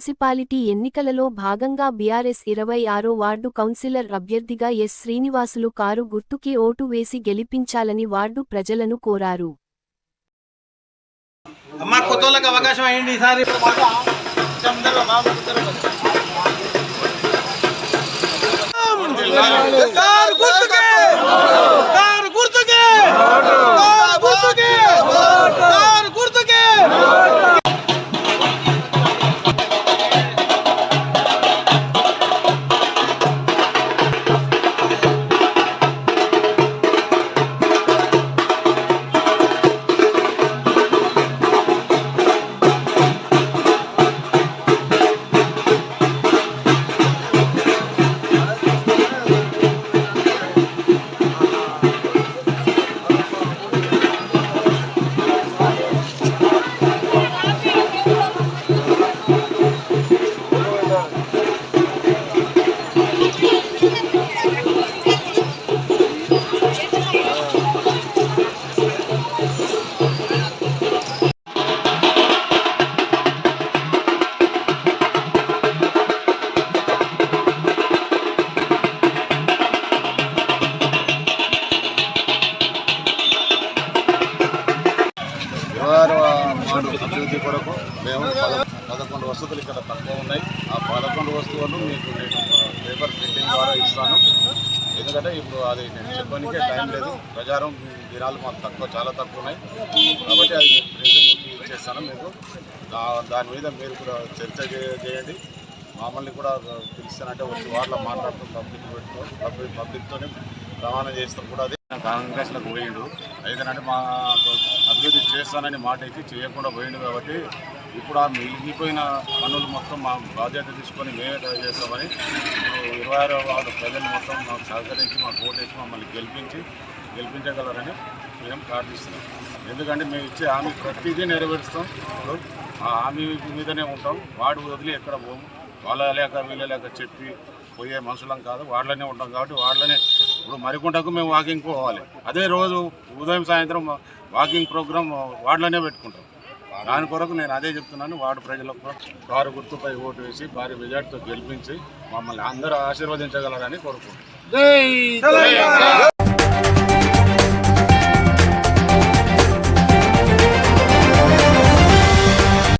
Municipality ఎన్నికలలో భాగంగా BRS 26వ ward councillor అభ్యర్థిగా ఎస్ శ్రీనివాసులు కారు గుర్తుకి ఓటు వేసి గెలిపించాలని వార్డు ప్రజలను కోరారు. అభివృద్ధి కొరకు మేము 11 వసతులు ఇక్కడ తక్కువ ఉన్నాయి. ఆ 11 వస్తువులు మీకు నేను పేపర్ ప్రింటింగ్ ద్వారా ఇస్తాను. ఎందుకంటే ఇప్పుడు అది నేను చెప్పడానికే టైం లేదు. ప్రచారం దినాలు మాకు తక్కువ, చాలా తక్కువ ఉన్నాయి. కాబట్టి అది ప్రింటింగ్ ఇచ్చేస్తాను మీకు. దాని మీద మీరు కూడా చర్చ చేయండి. మమ్మల్ని కూడా పిలుస్తానంటే వచ్చి వాళ్ళ మాట్లాడుతూ పబ్లిక్తోనే రవాణా చేస్తాం కూడా. అది కాంగ్రెస్లకు పోయిండు అయితేనంటే మా అభివృద్ధి చేస్తానని మాట ఇచ్చి చేయకుండా పోయిండు. కాబట్టి ఇప్పుడు ఆ మిగిలిపోయిన పనులు మొత్తం మా బాధ్యత తీసుకొని మేమే చేస్తామని 26వ వార్డు ప్రజలు మొత్తం మాకు సహకరించి మాకు ఓటేసి మమ్మల్ని గెలిపించగలరని మేము ప్రార్థిస్తున్నాం. ఎందుకంటే మేము ఇచ్చే హామీ ప్రతిదీ నెరవేరుస్తాం. ఇప్పుడు ఆ హామీ మీదనే ఉంటాం. వాడు వదిలి ఎక్కడ పోము. వాళ్ళ లేక వీళ్ళ లేక చెప్పి పోయే మనుషులం కాదు, వాళ్ళనే ఉంటాం. కాబట్టి వాళ్ళనే ఇప్పుడు మరికొండకు మేము వాకింగ్ పోవాలి. అదే రోజు ఉదయం సాయంత్రం వాకింగ్ ప్రోగ్రాం వార్డులోనే పెట్టుకుంటాం. దాని కొరకు నేను అదే చెప్తున్నాను. వార్డు ప్రజలకు కారు గుర్తుపై ఓటు వేసి భారీ మెజార్టీతో గెలిపించి మమ్మల్ని అందరూ ఆశీర్వదించగలరని కోరుకుంటున్నాను.